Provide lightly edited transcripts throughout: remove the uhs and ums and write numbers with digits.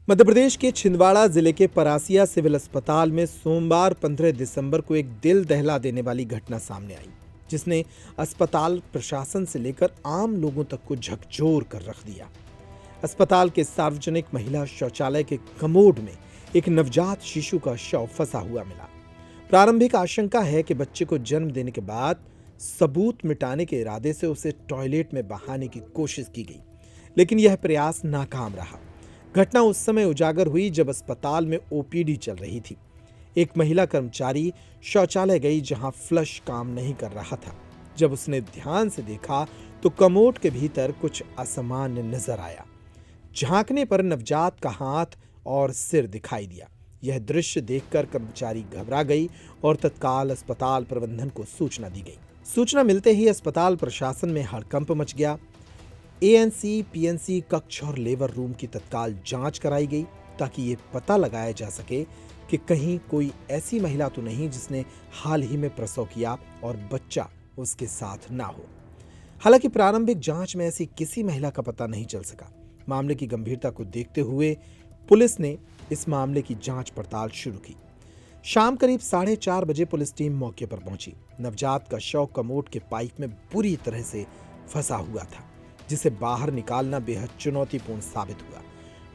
मध्य प्रदेश के छिंदवाड़ा जिले के परासिया सिविल अस्पताल में सोमवार 15 दिसंबर को एक दिल दहला देने वाली घटना सामने आई, जिसने अस्पताल प्रशासन से लेकर आम लोगों तक को झकझोर कर रख दिया। अस्पताल के सार्वजनिक महिला शौचालय के कमोड में एक नवजात शिशु का शव फंसा हुआ मिला। प्रारंभिक आशंका है कि बच्चे को जन्म देने के बाद सबूत मिटाने के इरादे से उसे टॉयलेट में बहाने की कोशिश की गई, लेकिन यह प्रयास नाकाम रहा। घटना उस समय उजागर हुई जब अस्पताल में ओपीडी चल रही थी। एक महिला कर्मचारी शौचालय गई जहां फ्लश काम नहीं कर रहा था। जब उसने ध्यान से देखा तो कमोड के भीतर कुछ असामान्य नजर आया। झांकने पर नवजात का हाथ और सिर दिखाई दिया। यह दृश्य देखकर कर्मचारी घबरा गई और तत्काल अस्पताल प्रबंधन को सूचना दी गई। सूचना मिलते ही अस्पताल प्रशासन में हड़कंप मच गया। एएनसी, पीएनसी कक्ष और लेबर रूम की तत्काल जांच कराई गई ताकि ये पता लगाया जा सके कि कहीं कोई ऐसी महिला तो नहीं जिसने हाल ही में प्रसव किया और बच्चा उसके साथ ना हो। हालांकि प्रारंभिक जांच में ऐसी किसी महिला का पता नहीं चल सका। मामले की गंभीरता को देखते हुए पुलिस ने इस मामले की जांच पड़ताल शुरू की। शाम करीब 4:30 बजे पुलिस टीम मौके पर पहुंची। नवजात का शव कमोड के पाइप में बुरी तरह से फंसा हुआ था, जिसे बाहर निकालना बेहद चुनौतीपूर्ण साबित हुआ।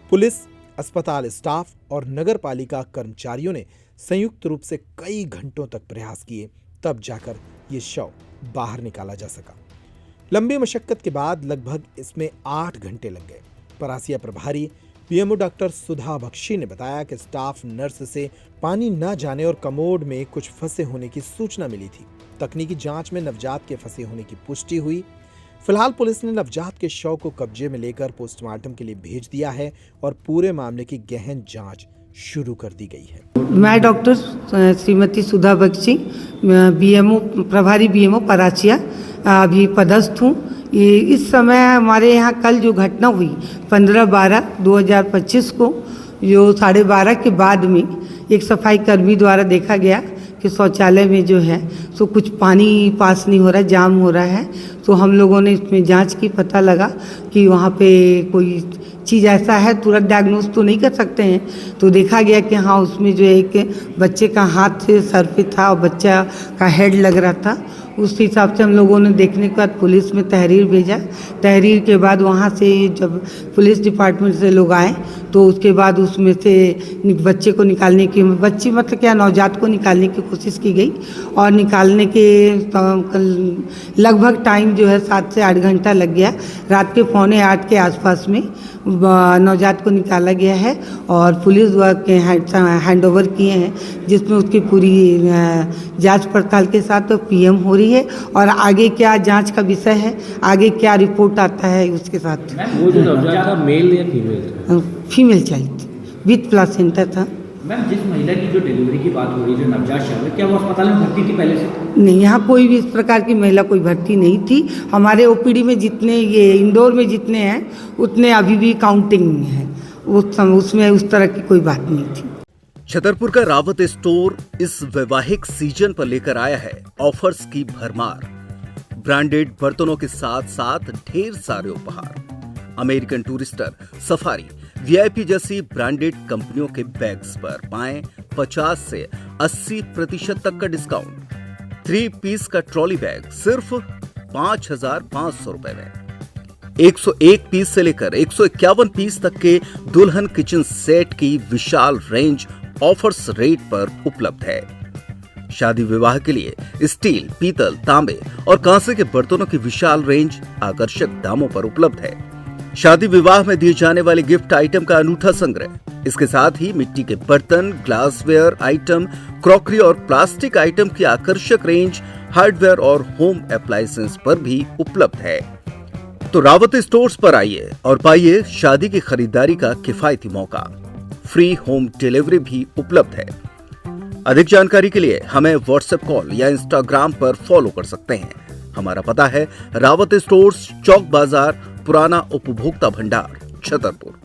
पुलिस, अस्पताल स्टाफ और नगर पालिका कर्मचारियों ने संयुक्त रूप से कई घंटों तक प्रयास किए, तब जाकर ये शव बाहर निकाला जा सका। लंबी मशक्कत के बाद लगभग इसमें 8 घंटे लग गए। परासिया प्रभारी बीएमओ डॉक्टर सुधा बख्शी ने बताया कि स्टाफ नर्स से पानी न जाने और कमोड में कुछ फंसे होने की सूचना मिली थी। तकनीकी जांच में नवजात के फंसे होने की पुष्टि हुई। फिलहाल पुलिस ने नवजात के शव को कब्जे में लेकर पोस्टमार्टम के लिए भेज दिया है और पूरे मामले की गहन जांच शुरू कर दी गई है। मैं डॉक्टर श्रीमती सुधा बख्शी, बीएमओ प्रभारी बीएमओ परासिया अभी पदस्थ हूँ। इस समय हमारे यहाँ कल जो घटना हुई 15/12/2025 को, जो 12:30 के बाद में एक सफाई कर्मी द्वारा देखा गया कि शौचालय में जो है सो कुछ पानी पास नहीं हो रहा है, जाम हो रहा है। तो हम लोगों ने इसमें जांच की, पता लगा कि वहाँ पे कोई चीज़ ऐसा है, तुरंत डायग्नोस तो नहीं कर सकते हैं। तो देखा गया कि हाँ, उसमें जो एक बच्चे का हाथ से सर पे था और बच्चा का हेड लग रहा था। उस हिसाब से हम लोगों ने देखने के बाद पुलिस में तहरीर भेजा। तहरीर के बाद वहाँ से जब पुलिस डिपार्टमेंट से लोग आए तो उसके बाद उसमें से बच्चे को निकालने की, बच्ची मतलब क्या, नवजात को निकालने की कोशिश की गई और निकालने के लगभग टाइम जो है 7 से 8 घंटा लग गया। रात के 7:45 के आसपास में नवजात को निकाला गया है और पुलिस के हैंड ओवर किए हैं, जिसमें उसकी पूरी जांच पड़ताल के साथ पीएम हो रही है और आगे क्या जांच का विषय है, आगे क्या रिपोर्ट आता है उसके साथ। वो जो नवजात था मेल या female? Female child with placenta था। मैम, जिस महिला की जो डिलीवरी की बात हो रही है, जो नवजात शव है, क्या वो अस्पताल में भर्ती थी पहले से? नहीं, यहाँ कोई भी इस प्रकार की महिला कोई भर्ती नहीं थी। हमारे ओपीडी में जितने, ये इंडोर में जितने हैं उतने अभी भी काउंटिंग में हैं। उसमें उस तरह की कोई बात नहीं थी। छतरपुर का रावत स्टोर इस वैवाहिक सीजन पर लेकर आया है ऑफर्स की भरमार। ब्रांडेड बर्तनों के साथ साथ ढेर सारे उपहार। अमेरिकन टूरिस्टर, सफारी, वीआईपी जैसी ब्रांडेड कंपनियों के बैग्स पर पाएं 50 से 80% तक का डिस्काउंट। 3 पीस का ट्रॉली बैग सिर्फ 5,500 रुपए में। 101 पीस से लेकर 151 पीस तक के दुल्हन किचन सेट की विशाल रेंज ऑफर्स रेट पर उपलब्ध है। शादी विवाह के लिए स्टील, पीतल, तांबे और कांसे के बर्तनों की विशाल रेंज आकर्षक दामों पर उपलब्ध है। शादी विवाह में दिए जाने वाले गिफ्ट आइटम का अनूठा संग्रह। इसके साथ ही मिट्टी के बर्तन, ग्लासवेयर आइटम, क्रॉकरी और प्लास्टिक आइटम की आकर्षक रेंज हार्डवेयर और होम अप्लायंसेस पर भी उपलब्ध है। तो रावत स्टोर्स पर आइए और पाइए शादी की खरीदारी का किफायती मौका। फ्री होम डिलीवरी भी उपलब्ध है। अधिक जानकारी के लिए हमें व्हाट्सएप कॉल या इंस्टाग्राम पर फॉलो कर सकते हैं। हमारा पता है रावत स्टोर्स, चौक बाजार, पुराना उपभोक्ता भंडार, छतरपुर।